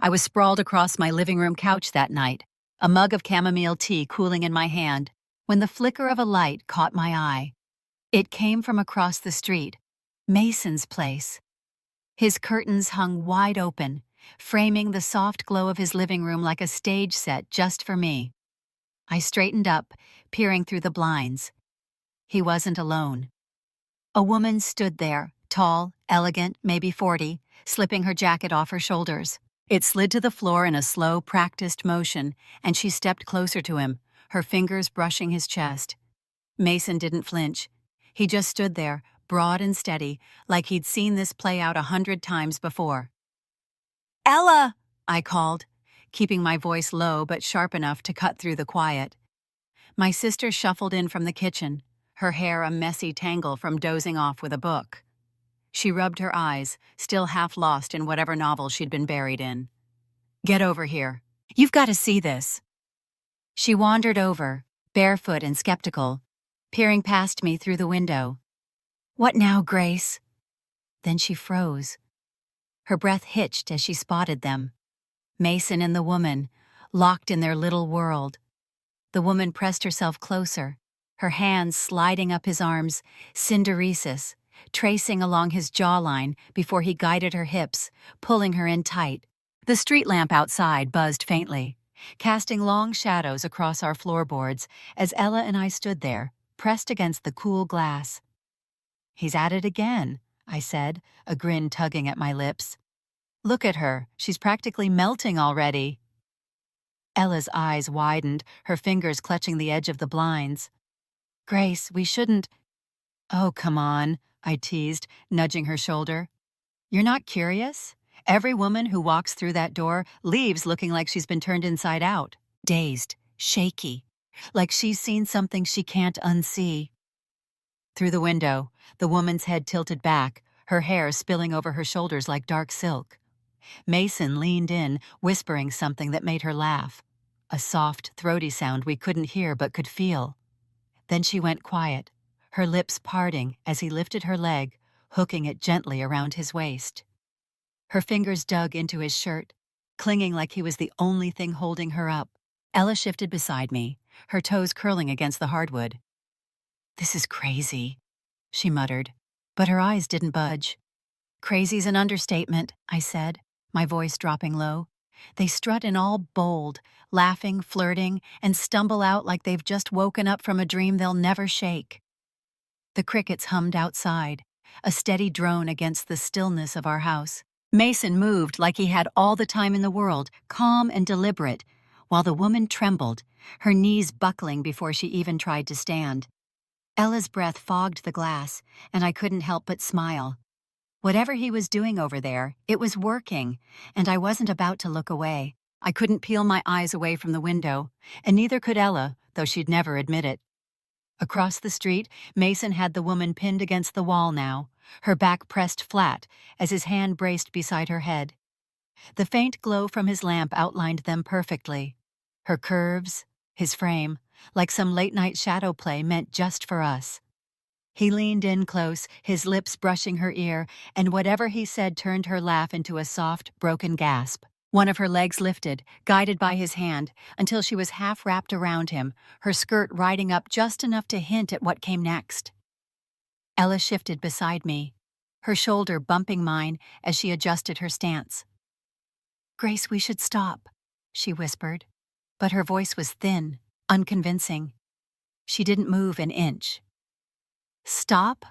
I was sprawled across my living room couch that night, a mug of chamomile tea cooling in my hand, when the flicker of a light caught my eye. It came from across the street, Mason's place. His curtains hung wide open, framing the soft glow of his living room like a stage set just for me. I straightened up, peering through the blinds. He wasn't alone. A woman stood there, tall, elegant, maybe 40, slipping her jacket off her shoulders. It slid to the floor in a slow, practiced motion, and she stepped closer to him, her fingers brushing his chest. Mason didn't flinch. He just stood there, broad and steady, like he'd seen this play out 100 times before. "Ella!" I called, keeping my voice low but sharp enough to cut through the quiet. My sister shuffled in from the kitchen, her hair a messy tangle from dozing off with a book. She rubbed her eyes, still half lost in whatever novel she'd been buried in. "Get over here. You've got to see this." She wandered over, barefoot and skeptical, peering past me through the window. "What now, Grace?" Then she froze. Her breath hitched as she spotted them. Mason and the woman, locked in their little world. The woman pressed herself closer, her hands sliding up his arms, synderesis, tracing along his jawline before he guided her hips, pulling her in tight. The street lamp outside buzzed faintly, casting long shadows across our floorboards as Ella and I stood there, pressed against the cool glass. "He's at it again," I said, a grin tugging at my lips. "Look at her, she's practically melting already." Ella's eyes widened, her fingers clutching the edge of the blinds. "Grace, we shouldn't—" "Oh, come on," I teased, nudging her shoulder. "You're not curious? Every woman who walks through that door leaves looking like she's been turned inside out, dazed, shaky, like she's seen something she can't unsee." Through the window, the woman's head tilted back, her hair spilling over her shoulders like dark silk. Mason leaned in, whispering something that made her laugh, a soft, throaty sound we couldn't hear but could feel. Then she went quiet, her lips parting as he lifted her leg, hooking it gently around his waist. Her fingers dug into his shirt, clinging like he was the only thing holding her up. Ella shifted beside me, her toes curling against the hardwood. "This is crazy," she muttered, but her eyes didn't budge. "Crazy's an understatement," I said, my voice dropping low. "They strut in all bold, laughing, flirting, and stumble out like they've just woken up from a dream they'll never shake." The crickets hummed outside, a steady drone against the stillness of our house. Mason moved like he had all the time in the world, calm and deliberate, while the woman trembled, her knees buckling before she even tried to stand. Ella's breath fogged the glass, and I couldn't help but smile. Whatever he was doing over there, it was working, and I wasn't about to look away. I couldn't peel my eyes away from the window, and neither could Ella, though she'd never admit it. Across the street, Mason had the woman pinned against the wall now, her back pressed flat as his hand braced beside her head. The faint glow from his lamp outlined them perfectly. Her curves, his frame, like some late-night shadow play meant just for us. He leaned in close, his lips brushing her ear, and whatever he said turned her laugh into a soft, broken gasp. One of her legs lifted, guided by his hand, until she was half wrapped around him, her skirt riding up just enough to hint at what came next. Ella shifted beside me, her shoulder bumping mine as she adjusted her stance. "Grace, we should stop," she whispered, but her voice was thin, unconvincing. She didn't move an inch. "Stop?"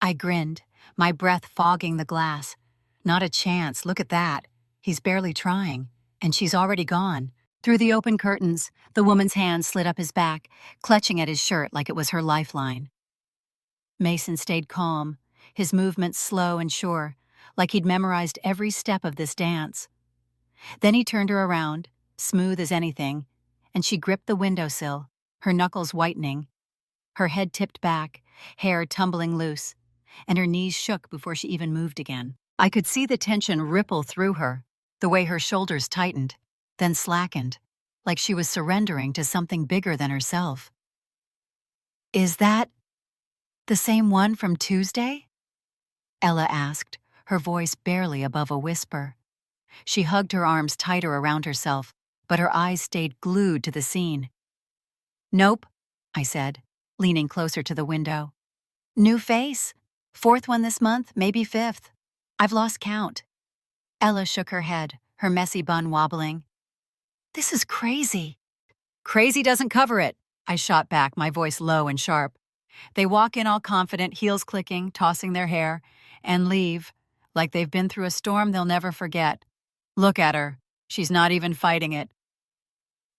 I grinned, my breath fogging the glass. "Not a chance, look at that. He's barely trying, and she's already gone." Through the open curtains, the woman's hand slid up his back, clutching at his shirt like it was her lifeline. Mason stayed calm, his movements slow and sure, like he'd memorized every step of this dance. Then he turned her around, smooth as anything, and she gripped the windowsill, her knuckles whitening. Her head tipped back, hair tumbling loose, and her knees shook before she even moved again. I could see the tension ripple through her, the way her shoulders tightened, then slackened, like she was surrendering to something bigger than herself. "Is that the same one from Tuesday?" Ella asked, her voice barely above a whisper. She hugged her arms tighter around herself, but her eyes stayed glued to the scene. "Nope," I said, leaning closer to the window. "New face? Fourth one this month, maybe fifth. I've lost count." Ella shook her head, her messy bun wobbling. "This is crazy." "Crazy doesn't cover it," I shot back, my voice low and sharp. They walk in all confident, heels clicking, tossing their hair, and leave, like they've been through a storm they'll never forget. Look at her. She's not even fighting it.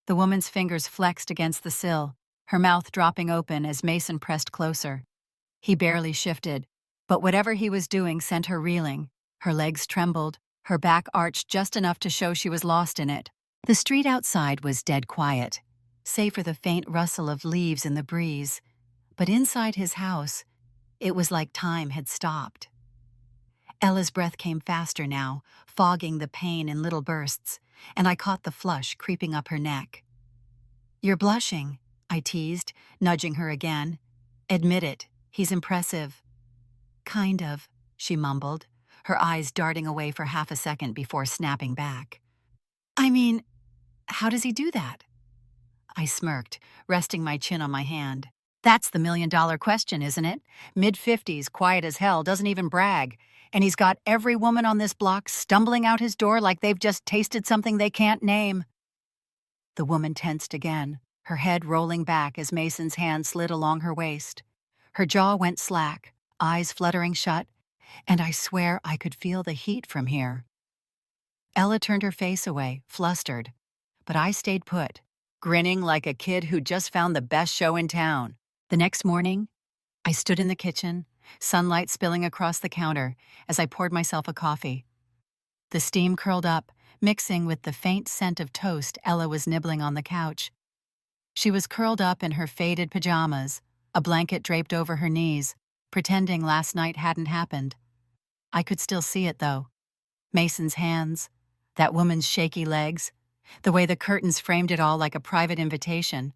The woman's fingers flexed against the sill, her mouth dropping open as Mason pressed closer. He barely shifted, but whatever he was doing sent her reeling. Her legs trembled, her back arched just enough to show she was lost in it. The street outside was dead quiet, save for the faint rustle of leaves in the breeze. But inside his house, it was like time had stopped. Ella's breath came faster now, fogging the pain in little bursts, and I caught the flush creeping up her neck. "You're blushing," I teased, nudging her again. "Admit it, he's impressive." "Kind of," she mumbled, her eyes darting away for half a second before snapping back. "I mean, how does he do that?" I smirked, resting my chin on my hand. "That's the million-dollar question, isn't it? Mid-50s, quiet as hell, doesn't even brag. And he's got every woman on this block stumbling out his door like they've just tasted something they can't name." The woman tensed again, her head rolling back as Mason's hand slid along her waist. Her jaw went slack, eyes fluttering shut, and I swear I could feel the heat from here. Ella turned her face away, flustered, but I stayed put, grinning like a kid who just found the best show in town. The next morning, I stood in the kitchen, sunlight spilling across the counter as I poured myself a coffee. The steam curled up, mixing with the faint scent of toast Ella was nibbling on the couch. She was curled up in her faded pajamas, a blanket draped over her knees, pretending last night hadn't happened. I could still see it, though. Mason's hands, that woman's shaky legs, the way the curtains framed it all like a private invitation.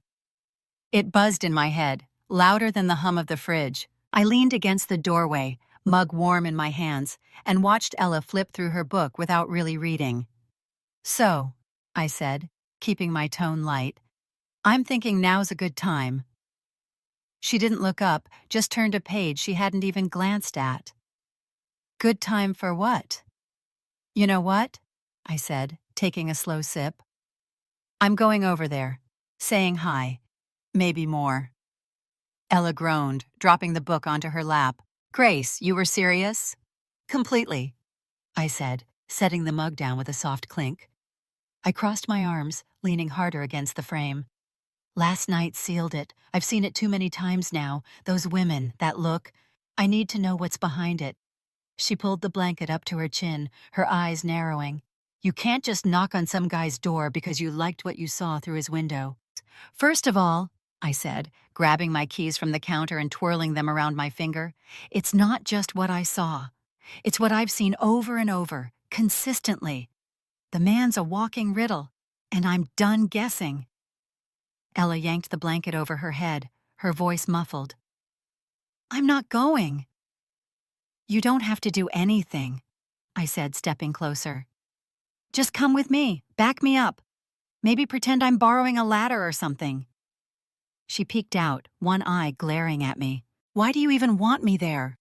It buzzed in my head, louder than the hum of the fridge. I leaned against the doorway, mug warm in my hands, and watched Ella flip through her book without really reading. "So," I said, keeping my tone light, "I'm thinking now's a good time." She didn't look up, just turned a page she hadn't even glanced at. "Good time for what?" "You know what?" I said, taking a slow sip. "I'm going over there, saying hi, maybe more." Ella groaned, dropping the book onto her lap. "Grace, you were serious?" "Completely," I said, setting the mug down with a soft clink. I crossed my arms, leaning harder against the frame. "Last night sealed it. I've seen it too many times now. Those women, that look. I need to know what's behind it." She pulled the blanket up to her chin, her eyes narrowing. "You can't just knock on some guy's door because you liked what you saw through his window." "First of all," I said, grabbing my keys from the counter and twirling them around my finger, "it's not just what I saw. It's what I've seen over and over, consistently. The man's a walking riddle, and I'm done guessing." Ella yanked the blanket over her head, her voice muffled. "I'm not going." "You don't have to do anything," I said, stepping closer. "Just come with me, back me up. Maybe pretend I'm borrowing a ladder or something." She peeked out, one eye glaring at me. "Why do you even want me there?"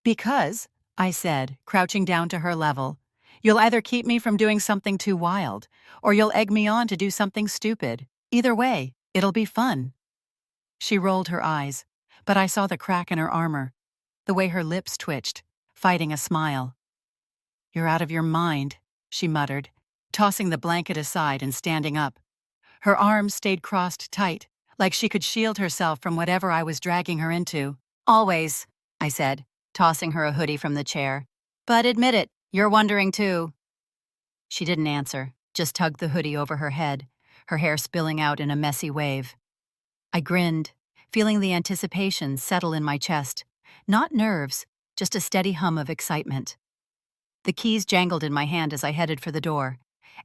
"Because," I said, crouching down to her level, "you'll either keep me from doing something too wild, or you'll egg me on to do something stupid. Either way, it'll be fun." She rolled her eyes, but I saw the crack in her armor, the way her lips twitched, fighting a smile. "You're out of your mind," she muttered, tossing the blanket aside and standing up. Her arms stayed crossed tight, like she could shield herself from whatever I was dragging her into. "Always," I said, tossing her a hoodie from the chair. "But admit it, you're wondering too." She didn't answer, just tugged the hoodie over her head, her hair spilling out in a messy wave. I grinned, feeling the anticipation settle in my chest. Not nerves, just a steady hum of excitement. The keys jangled in my hand as I headed for the door.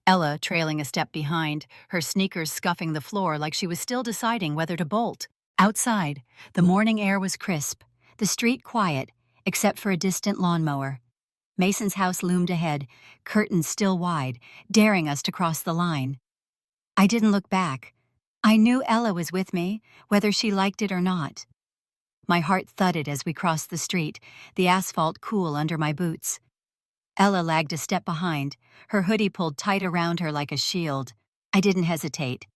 Ella trailing a step behind, her sneakers scuffing the floor like she was still deciding whether to bolt. Outside, the morning air was crisp, the street quiet, except for a distant lawnmower. Mason's house loomed ahead, curtains still wide, daring us to cross the line. I didn't look back. I knew Ella was with me, whether she liked it or not. My heart thudded as we crossed the street, the asphalt cool under my boots. Ella lagged a step behind, her hoodie pulled tight around her like a shield. I didn't hesitate,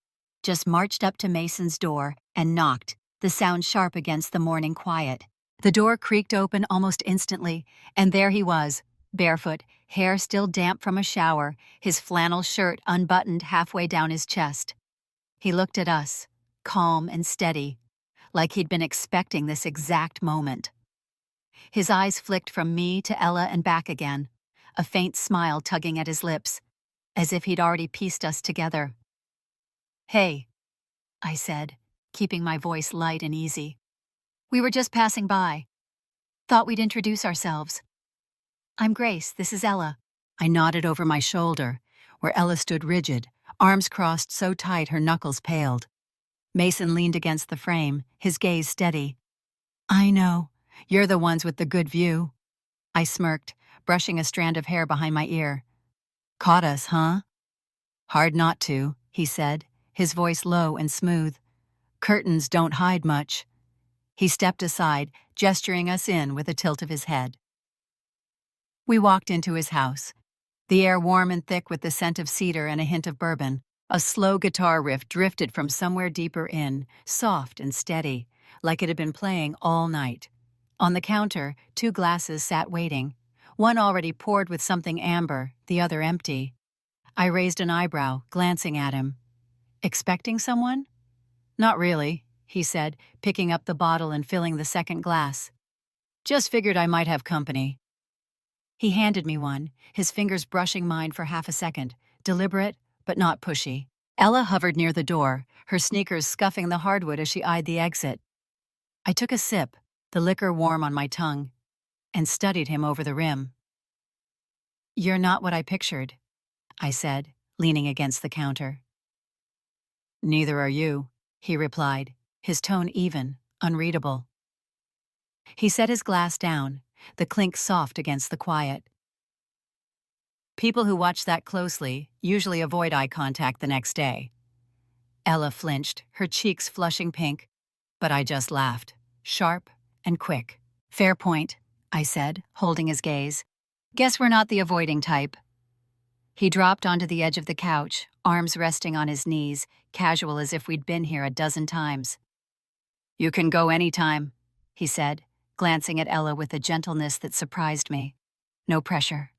just marched up to Mason's door and knocked, the sound sharp against the morning quiet. The door creaked open almost instantly, and there he was, barefoot, hair still damp from a shower, his flannel shirt unbuttoned halfway down his chest. He looked at us, calm and steady, like he'd been expecting this exact moment. His eyes flicked from me to Ella and back again, a faint smile tugging at his lips, as if he'd already pieced us together. "Hey," I said, keeping my voice light and easy. "We were just passing by. Thought we'd introduce ourselves. I'm Grace, this is Ella." I nodded over my shoulder, where Ella stood rigid, arms crossed so tight her knuckles paled. Mason leaned against the frame, his gaze steady. "I know. You're the ones with the good view." I smirked, brushing a strand of hair behind my ear. "Caught us, huh?" "Hard not to," he said, his voice low and smooth. "Curtains don't hide much." He stepped aside, gesturing us in with a tilt of his head. We walked into his house, the air warm and thick with the scent of cedar and a hint of bourbon. A slow guitar riff drifted from somewhere deeper in, soft and steady, like it had been playing all night. On the counter, 2 glasses sat waiting, one already poured with something amber, the other empty. I raised an eyebrow, glancing at him. "Expecting someone?" "Not really," he said, picking up the bottle and filling the second glass. "Just figured I might have company." He handed me one, his fingers brushing mine for half a second, deliberate but not pushy. Ella hovered near the door, her sneakers scuffing the hardwood as she eyed the exit. I took a sip, the liquor warm on my tongue, and studied him over the rim. "You're not what I pictured," I said, leaning against the counter. "Neither are you," he replied, his tone even, unreadable. He set his glass down, the clink soft against the quiet. "People who watch that closely usually avoid eye contact the next day." Ella flinched, her cheeks flushing pink, but I just laughed, sharp and quick. "Fair point," I said, holding his gaze. "Guess we're not the avoiding type." He dropped onto the edge of the couch, arms resting on his knees, casual as if we'd been here a dozen times. "You can go anytime," he said, glancing at Ella with a gentleness that surprised me. "No pressure."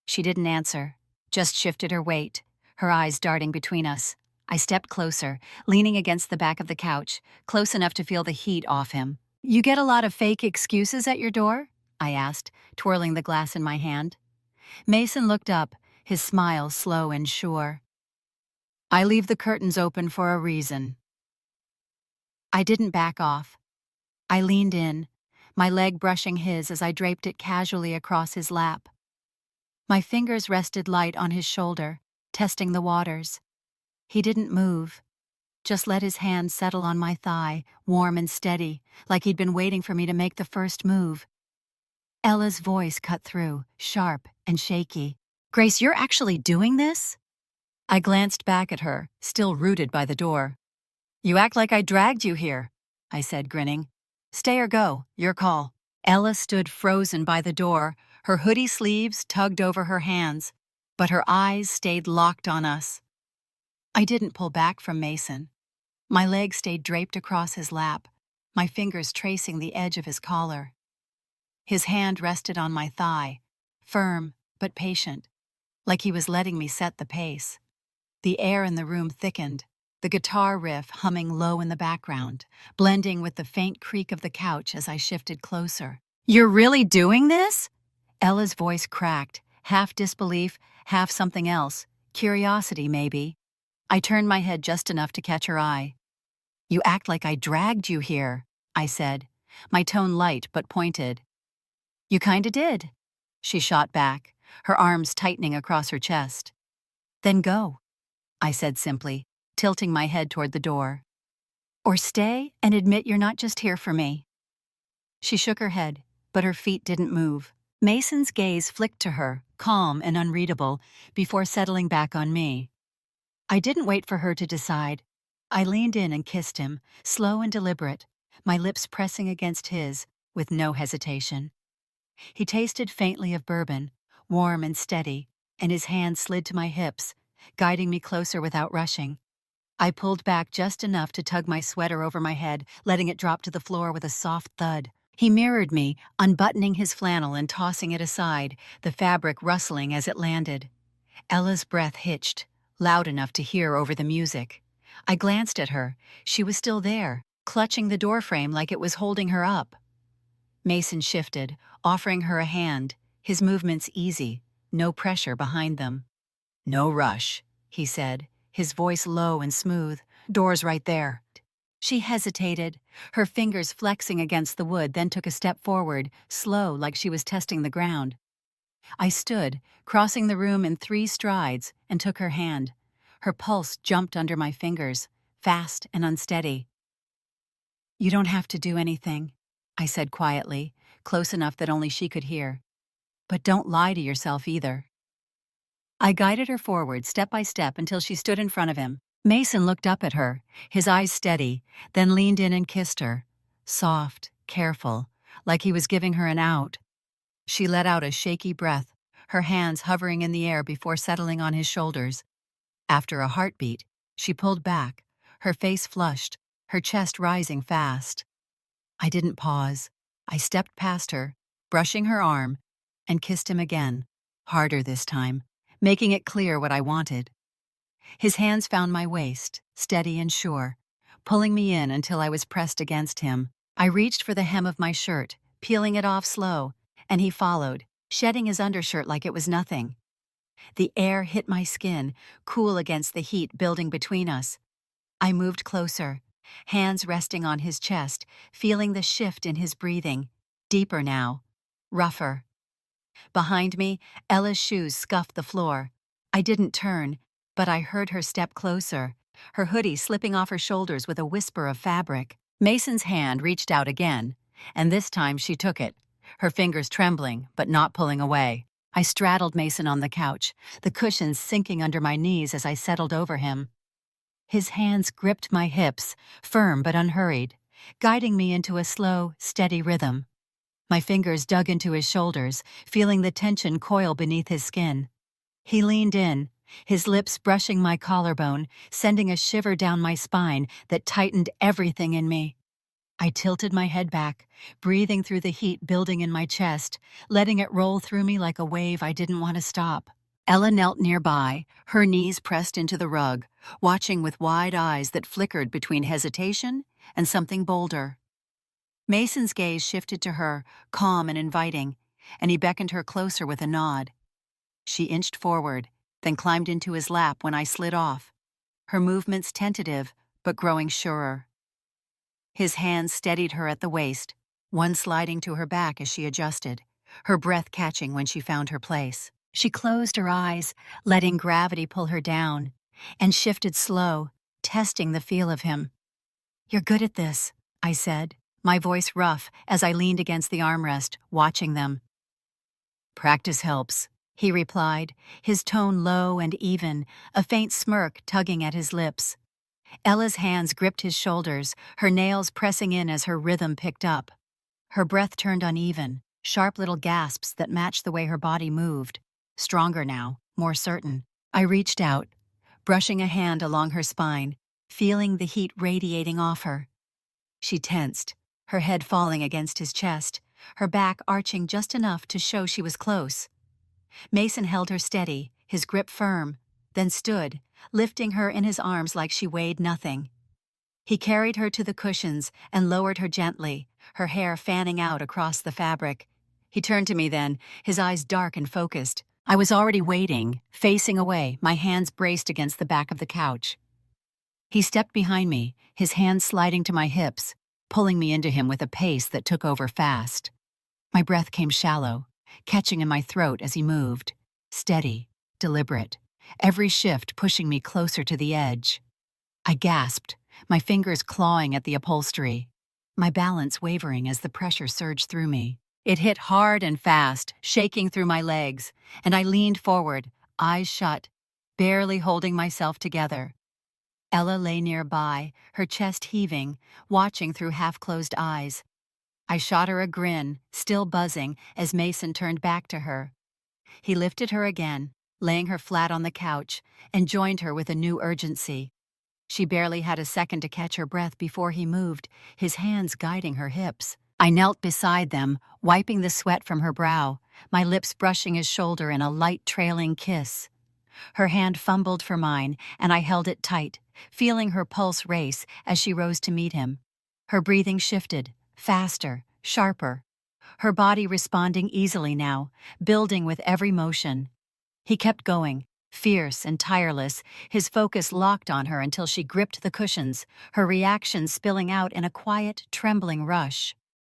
She didn't answer, just shifted her weight, her eyes darting between us. I stepped closer, leaning against the back of the couch, close enough to feel the heat off him. "You get a lot of fake excuses at your door?" I asked, twirling the glass in my hand. Mason looked up, his smile slow and sure. "I leave the curtains open for a reason." I didn't back off. I leaned in, my leg brushing his as I draped it casually across his lap. My fingers rested light on his shoulder, testing the waters. He didn't move, just let his hand settle on my thigh, warm and steady, like he'd been waiting for me to make the first move. Ella's voice cut through, sharp and shaky. "Grace, you're actually doing this?" I glanced back at her, still rooted by the door. "You act like I dragged you here," I said, grinning. "Stay or go, your call." Ella stood frozen by the door, her hoodie sleeves tugged over her hands, but her eyes stayed locked on us. I didn't pull back from Mason. My legs stayed draped across his lap, my fingers tracing the edge of his collar. His hand rested on my thigh, firm but patient, like he was letting me set the pace. The air in the room thickened, the guitar riff humming low in the background, blending with the faint creak of the couch as I shifted closer. "You're really doing this?" Ella's voice cracked, half disbelief, half something else, curiosity maybe. I turned my head just enough to catch her eye. "You act like I dragged you here," I said, my tone light but pointed. "You kinda did," she shot back, her arms tightening across her chest. "Then go," I said simply, tilting my head toward the door. "Or stay and admit you're not just here for me." She shook her head, but her feet didn't move. Mason's gaze flicked to her, calm and unreadable, before settling back on me. I didn't wait for her to decide. I leaned in and kissed him, slow and deliberate, my lips pressing against his, with no hesitation. He tasted faintly of bourbon, warm and steady, and his hand slid to my hips, guiding me closer without rushing. I pulled back just enough to tug my sweater over my head, letting it drop to the floor with a soft thud. He mirrored me, unbuttoning his flannel and tossing it aside, the fabric rustling as it landed. Ella's breath hitched, loud enough to hear over the music. I glanced at her. She was still there, clutching the doorframe like it was holding her up. Mason shifted, offering her a hand, his movements easy, no pressure behind them. "No rush," he said, his voice low and smooth. "Door's right there." She hesitated, her fingers flexing against the wood, then took a step forward, slow like she was testing the ground. I stood, crossing the room in 3 strides, and took her hand. Her pulse jumped under my fingers, fast and unsteady. "You don't have to do anything," I said quietly, close enough that only she could hear. "But don't lie to yourself either." I guided her forward step by step until she stood in front of him. Mason looked up at her, his eyes steady, then leaned in and kissed her. Soft, careful, like he was giving her an out. She let out a shaky breath, her hands hovering in the air before settling on his shoulders. After a heartbeat, she pulled back, her face flushed, her chest rising fast. I didn't pause. I stepped past her, brushing her arm, and kissed him again, harder this time, making it clear what I wanted. His hands found my waist, steady and sure, pulling me in until I was pressed against him. I reached for the hem of my shirt, peeling it off slow, and he followed, shedding his undershirt like it was nothing. The air hit my skin, cool against the heat building between us. I moved closer, hands resting on his chest, feeling the shift in his breathing, deeper now, rougher. Behind me, Ella's shoes scuffed the floor. I didn't turn, but I heard her step closer, her hoodie slipping off her shoulders with a whisper of fabric. Mason's hand reached out again, and this time she took it, her fingers trembling but not pulling away. I straddled Mason on the couch, the cushions sinking under my knees as I settled over him. His hands gripped my hips, firm but unhurried, guiding me into a slow, steady rhythm. My fingers dug into his shoulders, feeling the tension coil beneath his skin. He leaned in, his lips brushing my collarbone, sending a shiver down my spine that tightened everything in me. I tilted my head back, breathing through the heat building in my chest, letting it roll through me like a wave I didn't want to stop. Ella knelt nearby, her knees pressed into the rug, watching with wide eyes that flickered between hesitation and something bolder. Mason's gaze shifted to her, calm and inviting, and he beckoned her closer with a nod. She inched forward, then climbed into his lap when I slid off, her movements tentative but growing surer. His hands steadied her at the waist, one sliding to her back as she adjusted, her breath catching when she found her place. She closed her eyes, letting gravity pull her down, and shifted slow, testing the feel of him. "You're good at this," I said, my voice rough as I leaned against the armrest, watching them. "Practice helps," he replied, his tone low and even, a faint smirk tugging at his lips. Ella's hands gripped his shoulders, her nails pressing in as her rhythm picked up. Her breath turned uneven, sharp little gasps that matched the way her body moved. Stronger now, more certain. I reached out, brushing a hand along her spine, feeling the heat radiating off her. She tensed, her head falling against his chest, her back arching just enough to show she was close. Mason held her steady, his grip firm, then stood, lifting her in his arms like she weighed nothing. He carried her to the cushions and lowered her gently, her hair fanning out across the fabric. He turned to me then, his eyes dark and focused. I was already waiting, facing away, my hands braced against the back of the couch. He stepped behind me, his hands sliding to my hips, pulling me into him with a pace that took over fast. My breath came shallow, catching in my throat as he moved, steady, deliberate, every shift pushing me closer to the edge. I gasped, my fingers clawing at the upholstery, my balance wavering as the pressure surged through me. It hit hard and fast, shaking through my legs, and I leaned forward, eyes shut, barely holding myself together. Ella lay nearby, her chest heaving, watching through half-closed eyes. I shot her a grin, still buzzing, as Mason turned back to her. He lifted her again, laying her flat on the couch, and joined her with a new urgency. She barely had a second to catch her breath before he moved, his hands guiding her hips. I knelt beside them, wiping the sweat from her brow, my lips brushing his shoulder in a light trailing kiss. Her hand fumbled for mine, and I held it tight, feeling her pulse race as she rose to meet him. Her breathing shifted, faster, sharper. Her body responding easily now, building with every motion. He kept going, fierce and tireless, his focus locked on her until she gripped the cushions, her reaction spilling out in a quiet, trembling rush.